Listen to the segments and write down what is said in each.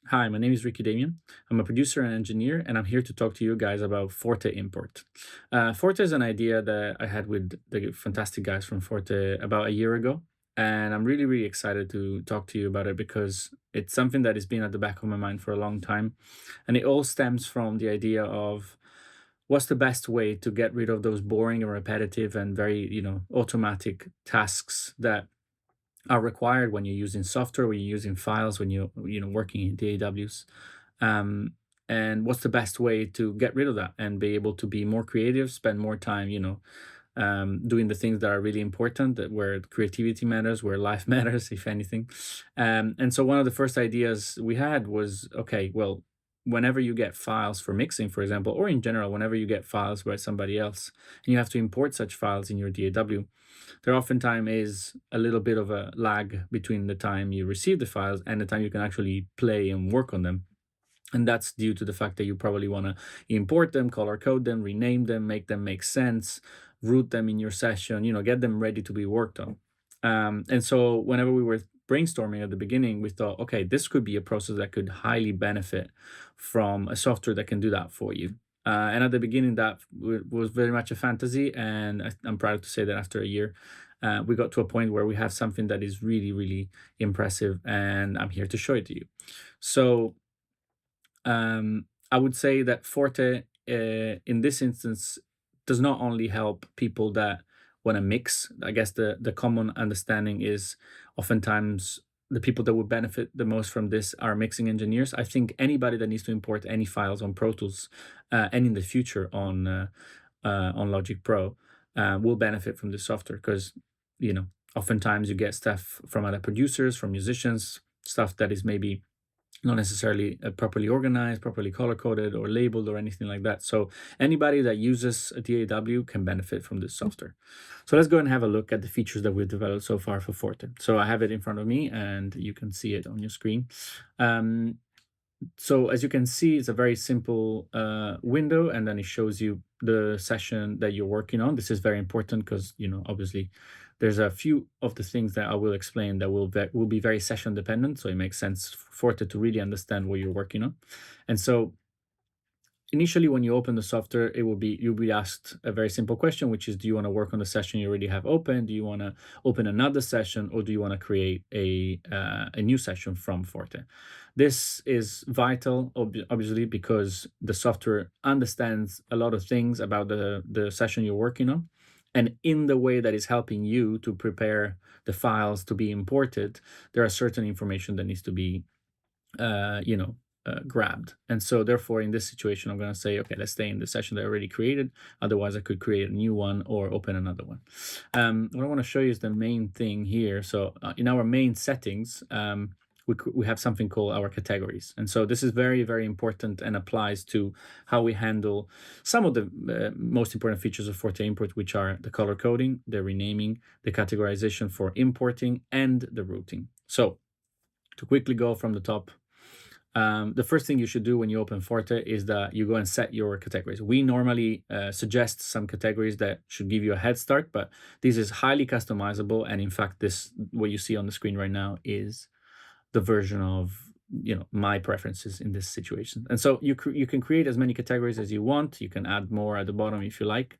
Hi, my name is Ricky Damian. I'm a producer and engineer, and I'm here to talk to you guys about Forte import. Forte is an idea that I had with the fantastic guys from Forte about a year ago, and I'm really, really excited to talk to you about it because it's something that has been at the back of my mind for a long time, and it all stems from the idea of what's the best way to get rid of those boring and repetitive and very, automatic tasks that are required when you're using software, when you're using files, when you're working in DAWs. Um, and what's the best way to get rid of that and be able to be more creative, spend more time, doing the things that are really important, that where creativity matters, where life matters, if anything. And so one of the first ideas we had was, okay, well, whenever you get files for mixing, for example, or in general, whenever you get files by somebody else, and you have to import such files in your DAW, there oftentimes is a little bit of a lag between the time you receive the files and the time you can actually play and work on them. And that's due to the fact that you probably want to import them, color code them, rename them, make them make sense, root them in your session, get them ready to be worked on. And so whenever we were brainstorming at the beginning, we thought, okay, this could be a process that could highly benefit from a software that can do that for you. And at the beginning, that was very much a fantasy. And I'm proud to say that after a year, we got to a point where we have something that is really, really impressive. And I'm here to show it to you. So I would say that Forte, in this instance, does not only help people that want to mix. I guess the common understanding is oftentimes the people that would benefit the most from this are mixing engineers. I think anybody that needs to import any files on Pro Tools and in the future on Logic Pro will benefit from this software because oftentimes you get stuff from other producers, from musicians, stuff that is maybe not necessarily properly organized, properly color coded or labeled or anything like that. So anybody that uses a DAW can benefit from this software. So let's go and have a look at the features that we've developed so far for Forte. So I have it in front of me and you can see it on your screen. So as you can see, it's a very simple window, and then it shows you the session that you're working on. This is very important because, obviously there's a few of the things that I will explain that will be very session dependent. So it makes sense for it to really understand what you're working on. And so initially, when you open the software, you'll be asked a very simple question, which is, do you want to work on the session you already have open? Do you want to open another session, or do you want to create a new session from Forte? This is vital, obviously, because the software understands a lot of things about the session you're working on. And in the way that is helping you to prepare the files to be imported, there are certain information that needs to be grabbed. And so therefore, in this situation, I'm going to say, okay, let's stay in the session that I already created. Otherwise, I could create a new one or open another one. What I want to show you is the main thing here. So in our main settings, we have something called our categories. And so this is very, very important and applies to how we handle some of the most important features of Forte import, which are the color coding, the renaming, the categorization for importing, and the routing. So to quickly go from the top, the first thing you should do when you open Forte is that you go and set your categories. We normally suggest some categories that should give you a head start, but this is highly customizable. And in fact, what you see on the screen right now is the version of my preferences in this situation. And so you can create as many categories as you want. You can add more at the bottom if you like.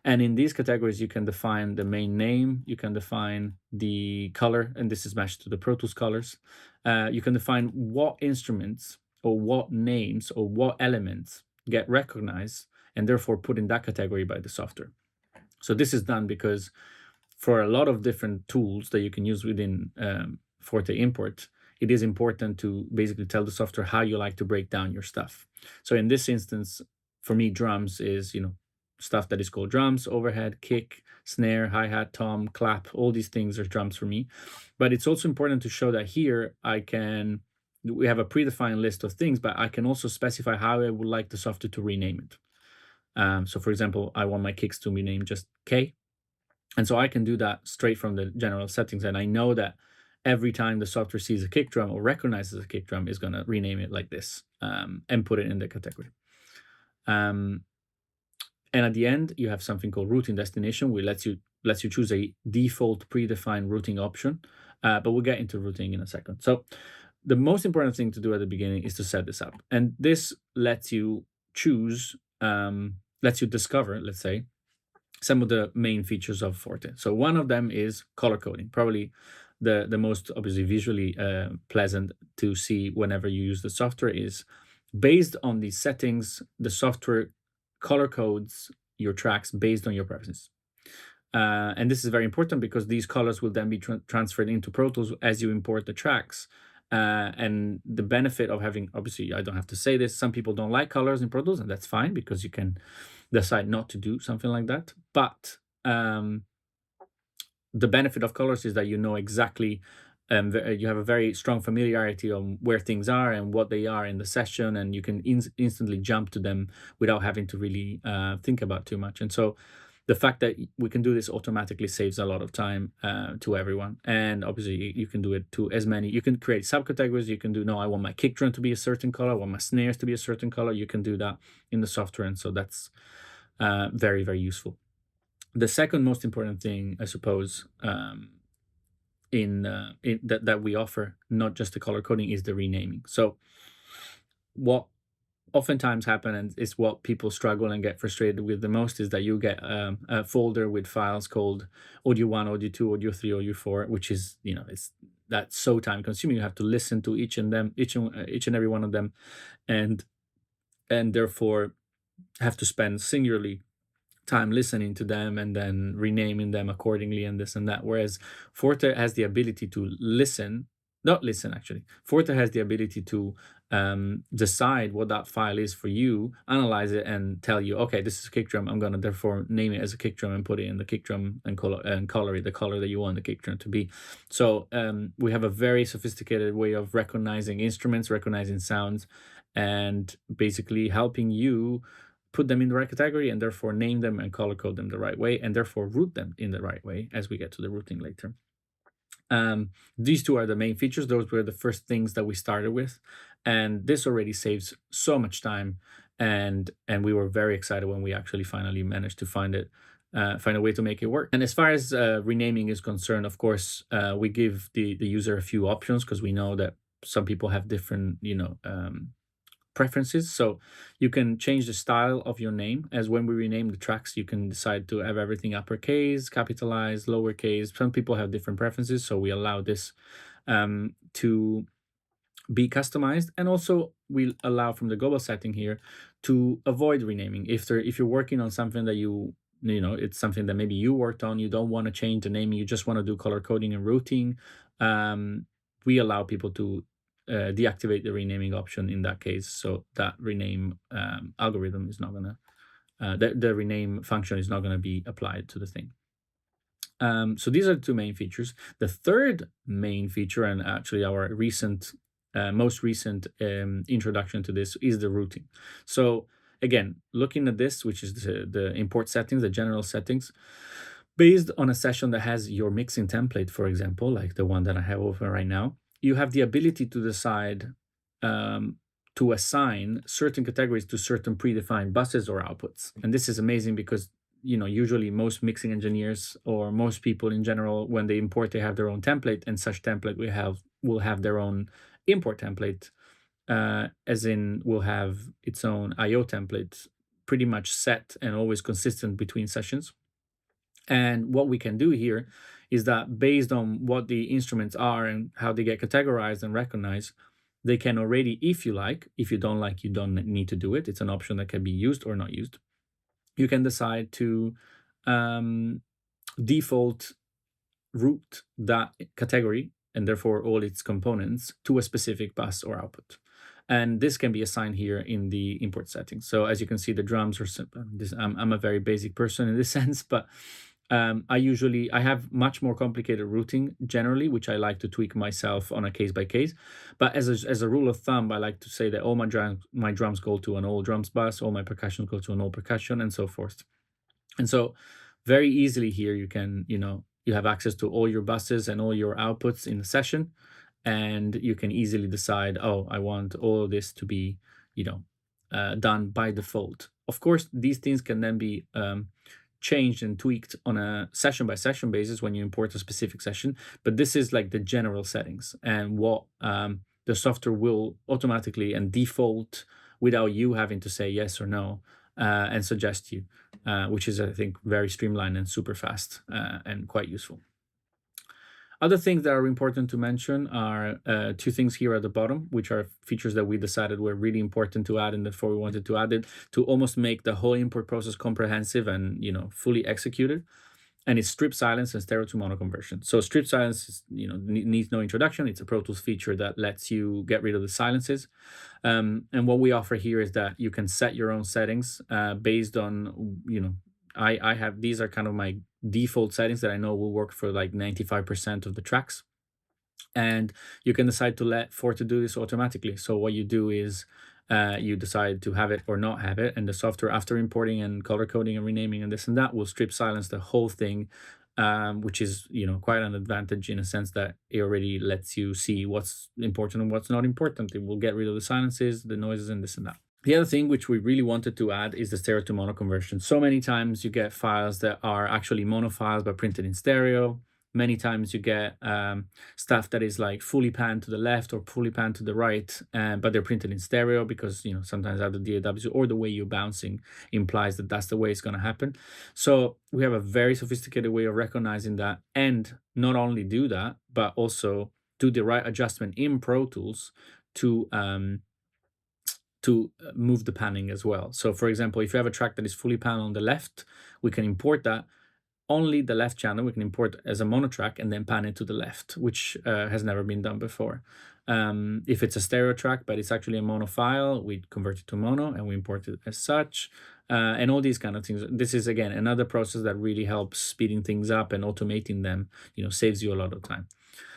And in these categories, you can define the main name. You can define the color, and this is matched to the Pro Tools colors. You can define what instruments or what names or what elements get recognized and therefore put in that category by the software. So this is done because for a lot of different tools that you can use within Forte import, it is important to basically tell the software how you like to break down your stuff. So in this instance, for me, drums is, stuff that is called drums, overhead, kick, snare, hi-hat, tom, clap, all these things are drums for me. But it's also important to show that here we have a predefined list of things, but I can also specify how I would like the software to rename it. So for example, I want my kicks to be named just K. And so I can do that straight from the general settings. And I know that every time the software sees a kick drum or recognizes a kick drum, is going to rename it like this and put it in the category. And at the end, you have something called routing destination, which lets you choose a default predefined routing option. But we'll get into routing in a second. So the most important thing to do at the beginning is to set this up, and this lets you choose, lets you discover, let's say, some of the main features of Forte. So one of them is color coding, probably the most obviously visually pleasant to see whenever you use the software. Is based on these settings, the software color codes your tracks based on your preferences. And this is very important because these colors will then be transferred into Pro Tools as you import the tracks. And the benefit of having, obviously, I don't have to say this, some people don't like colors in Pro Tools, and that's fine because you can decide not to do something like that. But the benefit of colors is that you know exactly, you have a very strong familiarity on where things are and what they are in the session, and you can instantly jump to them without having to really think about too much. And so the fact that we can do this automatically saves a lot of time to everyone. And obviously you can do it to as many, you can create subcategories. You can do, no, I want my kick drum to be a certain color, I want my snares to be a certain color. You can do that in the software, and so that's very, very useful. The second most important thing, I suppose, in that we offer, not just the color coding, is the renaming. So what oftentimes happen, and is what people struggle and get frustrated with the most, is that you get a folder with files called audio 1, audio 2, audio 3, audio 4, which is, it's that's so time consuming. You have to listen to each and every one of them, and therefore have to spend singularly time listening to them and then renaming them accordingly and this and that. Whereas Forte has the ability to not listen actually. Forte has the ability to decide what that file is for you, analyze it, and tell you, okay, this is a kick drum. I'm gonna therefore name it as a kick drum and put it in the kick drum and color it the color that you want the kick drum to be. So we have a very sophisticated way of recognizing instruments, recognizing sounds, and basically helping you put them in the right category and therefore name them and color code them the right way, and therefore route them in the right way as we get to the routing later. These two are the main features. Those were the first things that we started with, and this already saves so much time. And we were very excited when we actually finally managed to find a way to make it work. And as far as renaming is concerned, of course, we give the user a few options because we know that some people have different, preferences. So you can change the style of your name. As when we rename the tracks, you can decide to have everything uppercase, capitalized, lowercase. Some people have different preferences, so we allow this to be customized. And also we allow from the global setting here to avoid renaming. If you're working on something that it's something that maybe you worked on, you don't want to change the name, you just want to do color coding and routing, we allow people to deactivate the renaming option in that case, so that rename algorithm is not gonna the rename function is not gonna be applied to the thing. So these are the two main features. The third main feature, and actually our most recent introduction to this, is the routing. So again, looking at this, which is the import settings, the general settings, based on a session that has your mixing template, for example, like the one that I have open right now, you have the ability to decide to assign certain categories to certain predefined buses or outputs. And this is amazing because usually most mixing engineers or most people in general, when they import, they have their own template, and such template will have their own import template, as in will have its own IO template, pretty much set and always consistent between sessions. And what we can do here is that based on what the instruments are and how they get categorized and recognized, they can already, if you like, if you don't like, you don't need to do it. It's an option that can be used or not used. You can decide to default route that category and therefore all its components to a specific bus or output. And this can be assigned here in the import settings. So as you can see, the drums are simple. I'm a very basic person in this sense, but I have much more complicated routing generally, which I like to tweak myself on a case by case. But as a rule of thumb, I like to say that all my drums go to an all drums bus, all my percussion go to an all percussion, and so forth. And so very easily here you can, you have access to all your buses and all your outputs in the session, and you can easily decide, oh, I want all of this to be, done by default. Of course, these things can then be changed and tweaked on a session by session basis when you import a specific session, but this is like the general settings. And what the software will automatically and default without you having to say yes or no, and suggest you, which is, I think, very streamlined and super fast, and quite useful. Other things that are important to mention are two things here at the bottom, which are features that we decided were really important to add, and therefore we wanted to add it to almost make the whole import process comprehensive and fully executed. And it's strip silence and stereo to mono conversion. So strip silence is, needs no introduction. It's a Pro Tools feature that lets you get rid of the silences. And what we offer here is that you can set your own settings based on, I have, these are kind of my default settings that I know will work for like 95% of the tracks. And you can decide to let Forte do this automatically. So what you do is you decide to have it or not have it, and the software, after importing and color coding and renaming and this and that, will strip silence the whole thing, which is quite an advantage in a sense that it already lets you see what's important and what's not important. It will get rid of the silences, the noises, and this and that. The other thing which we really wanted to add is the stereo to mono conversion. So many times you get files that are actually mono files but printed in stereo. Many times you get stuff that is like fully panned to the left or fully panned to the right, but they're printed in stereo because sometimes either the DAWs or the way you're bouncing implies that that's the way it's going to happen. So we have a very sophisticated way of recognizing that, and not only do that, but also do the right adjustment in Pro Tools to move the panning as well. So for example, if you have a track that is fully panned on the left, we can import that only the left channel. We can import as a mono track and then pan it to the left, which has never been done before. If it's a stereo track but it's actually a mono file, we convert it to mono and we import it as such, and all these kind of things. This is again another process that really helps speeding things up, and automating them saves you a lot of time.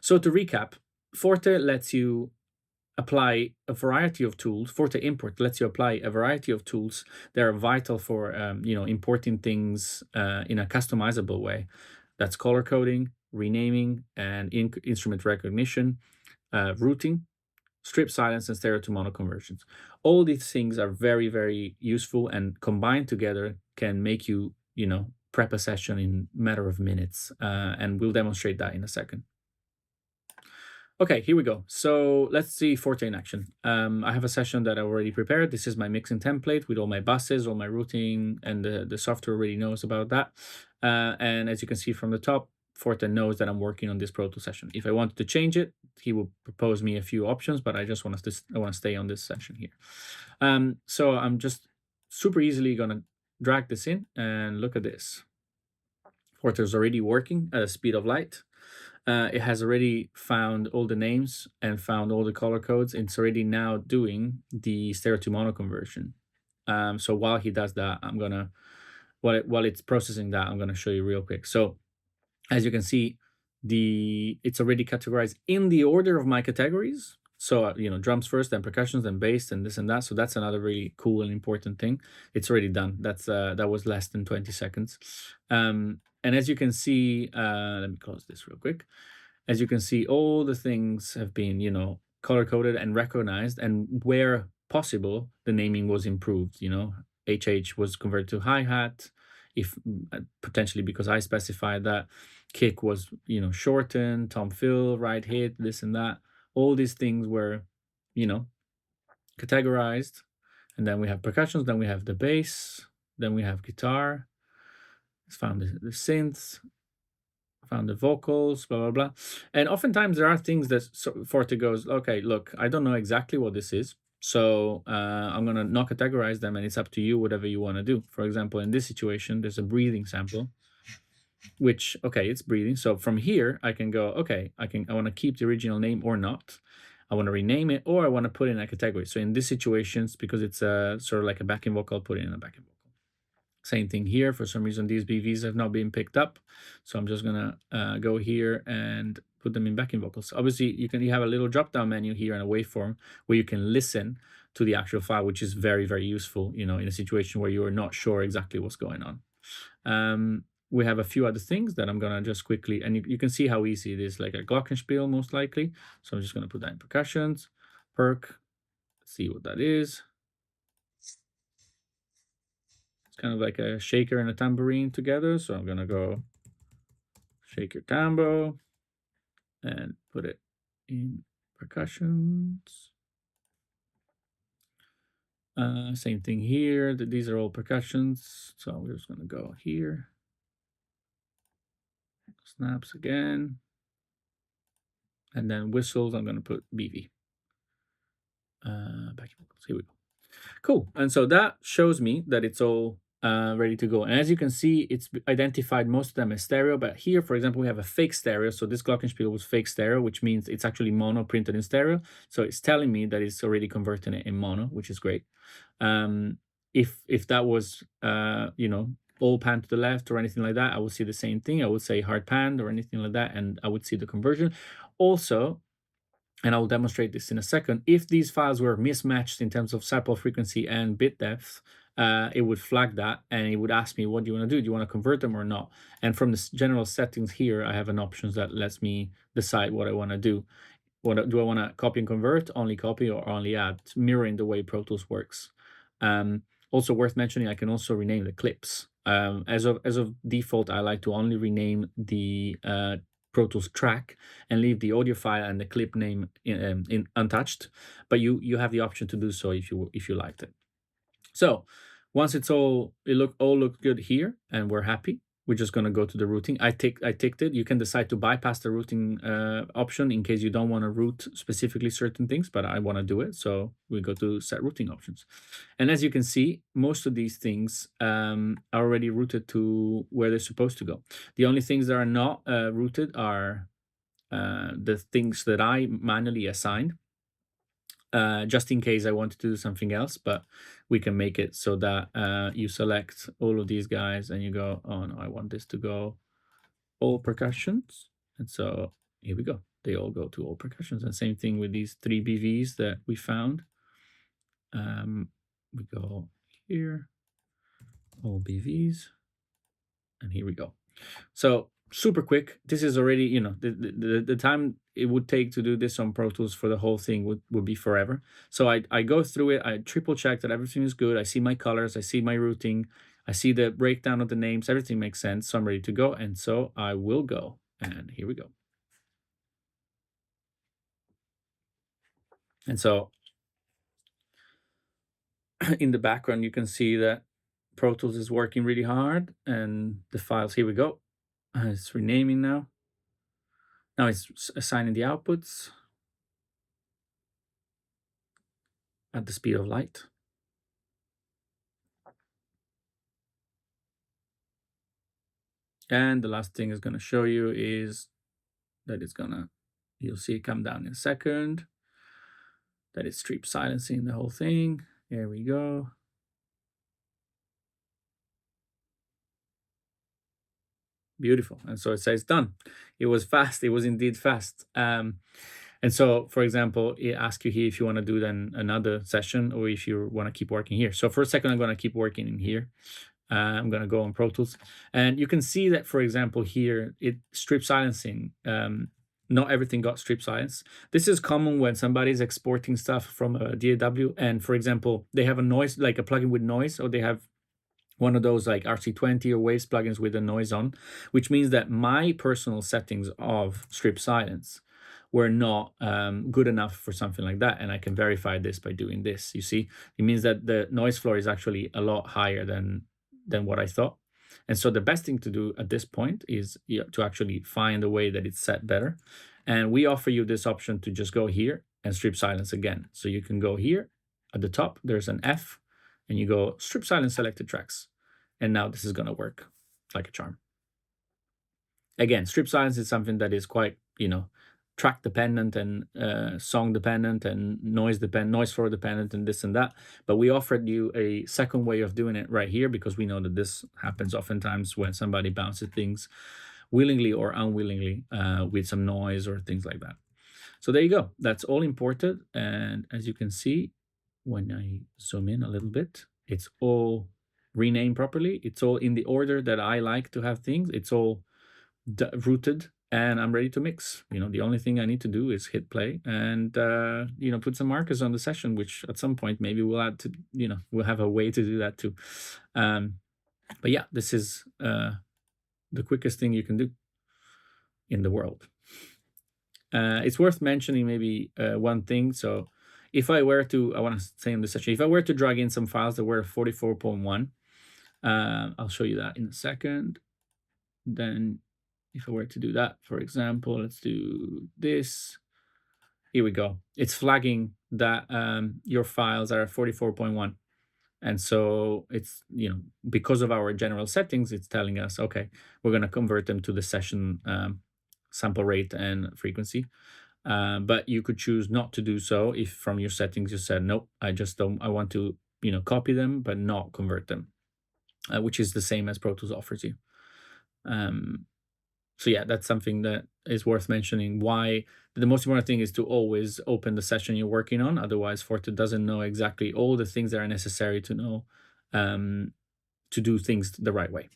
So to recap, Forte lets you apply a variety of tools. Forte Import lets you apply a variety of tools that are vital for importing things in a customizable way. That's color coding, renaming, and instrument recognition, routing, strip silence, and stereo to mono conversions. All these things are very, very useful, and combined together can make you prep a session in a matter of minutes, and we'll demonstrate that in a second. Okay, here we go. So let's see Forte in action. I have a session that I already prepared. This is my mixing template with all my buses, all my routing, and the software already knows about that. And as you can see from the top, Forte knows that I'm working on this Pro Tools session. If I wanted to change it, he will propose me a few options, but I just want to stay on this session here. So I'm just super easily gonna drag this in, and look at this. Forte is already working at a speed of light. It has already found all the names and found all the color codes. It's already now doing the stereo to mono conversion. So while he does that, while it's processing that, I'm gonna show you real quick. So as you can see, it's already categorized in the order of my categories. So drums first, then percussions, then bass, and this and that. So that's another really cool and important thing. It's already done. That was less than 20 seconds. And as you can see, let me close this real quick. As you can see, all the things have been, color coded and recognized, and where possible, the naming was improved. HH was converted to hi-hat, if potentially because I specified that. Kick was, shortened, tom fill, right hit, this and that. All these things were, categorized. And then we have percussions, then we have the bass, then we have guitar. Let's found the synths, found the vocals, blah, blah, blah. And oftentimes there are things that Forte goes, okay, look, I don't know exactly what this is. So I'm going to not categorize them, and it's up to you, whatever you want to do. For example, in this situation, there's a breathing sample, which, okay, it's breathing. So from here, I can go, okay, I want to keep the original name or not. I want to rename it, or I want to put it in a category. So in these situations, because it's sort of like a backing vocal, I'll put it in a backing vocal. Same thing here. For some reason, these BVs have not been picked up. So I'm just going to go here and put them in backing vocals. Obviously, you have a little drop-down menu here and a waveform where you can listen to the actual file, which is very, very useful, in a situation where you are not sure exactly what's going on. We have a few other things that I'm going to just quickly, and you can see how easy it is, like a glockenspiel, most likely. So I'm just going to put that in percussions, perk, see what that is. It's kind of like a shaker and a tambourine together. So I'm going to go shake your tambo and put it in percussions. Same thing here. These are all percussions. So we're just gonna go here. Snaps again. And then whistles, I'm gonna put BV. Backing vocals. Here we go. Cool. And so that shows me that it's all ready to go. And as you can see, it's identified most of them as stereo. But here, for example, we have a fake stereo. So this glockenspiel was fake stereo, which means it's actually mono printed in stereo. So it's telling me that it's already converting it in mono, which is great. If that was all pan to the left or anything like that, I would see the same thing. I would say hard panned or anything like that, and I would see the conversion. Also, and I will demonstrate this in a second, if these files were mismatched in terms of sample frequency and bit depth, it would flag that and it would ask me, what do you want to do? Do you want to convert them or not? And from the general settings here, I have an option that lets me decide what I want to do. Do I want to copy and convert, only copy, or only add, mirroring the way Pro Tools works. Also worth mentioning, I can also rename the clips. As of default, I like to only rename the Pro Tools track and leave the audio file and the clip name in untouched. But you have the option to do so if you liked it. So once it all looked good here and we're happy, we're just going to go to the routing. I ticked it. You can decide to bypass the routing option in case you don't want to route specifically certain things, but I want to do it. So we go to set routing options. And as you can see, most of these things are already routed to where they're supposed to go. The only things that are not routed are the things that I manually assigned. Just in case I wanted to do something else, but we can make it so that you select all of these guys and you go, oh no, I want this to go all percussions. And so here we go. They all go to all percussions. And same thing with these 3 BVs that we found. We go here, all BVs, and here we go. So super quick. This is already, the time it would take to do this on Pro Tools for the whole thing would be forever. So I go through it, I triple check that everything is good. I see my colors, I see my routing, I see the breakdown of the names, everything makes sense. So I'm ready to go. And so I will go. And here we go. And so in the background, you can see that Pro Tools is working really hard and the files, here we go. It's renaming now. Now it's assigning the outputs at the speed of light. And the last thing it's going to show you is that you'll see it come down in a second, that it's strip silencing the whole thing. There we go. Beautiful. And so it says done. It was fast. It was indeed fast. And so, for example, it asks you here if you want to do then another session or if you want to keep working here. So for a second, I'm going to keep working in here. I'm going to go on Pro Tools. And you can see that, for example, here, it strip silencing. Not everything got strip silence. This is common when somebody's exporting stuff from a DAW. And for example, they have a noise, like a plugin with noise, or they have one of those like RC20 or Waves plugins with the noise on, which means that my personal settings of strip silence were not good enough for something like that. And I can verify this by doing this. You see, it means that the noise floor is actually a lot higher than what I thought. And so the best thing to do at this point is to actually find a way that it's set better. And we offer you this option to just go here and strip silence again. So you can go here at the top, there's an F, and you go strip silence selected tracks. And now this is going to work like a charm. Again, strip silence is something that is quite, track dependent and song dependent and noise floor dependent and this and that. But we offered you a second way of doing it right here because we know that this happens oftentimes when somebody bounces things willingly or unwillingly with some noise or things like that. So there you go. That's all imported. And as you can see, when I zoom in a little bit, it's all renamed properly. It's all in the order that I like to have things. It's all rooted and I'm ready to mix. The only thing I need to do is hit play and, put some markers on the session, which at some point maybe we'll add to, we'll have a way to do that too. But yeah, this is the quickest thing you can do in the world. It's worth mentioning maybe one thing. So if I were to, I want to say in this section, if I were to drag in some files that were 44.1, I'll show you that in a second. Then if I were to do that, for example, let's do this. Here we go. It's flagging that your files are 44.1. And so it's, because of our general settings, it's telling us, okay, we're going to convert them to the session sample rate and frequency. But you could choose not to do so if from your settings you said, nope, I just don't, I want to, copy them, but not convert them, which is the same as Pro Tools offers you. So yeah, that's something that is worth mentioning. Why the most important thing is to always open the session you're working on. Otherwise, Forte doesn't know exactly all the things that are necessary to know to do things the right way.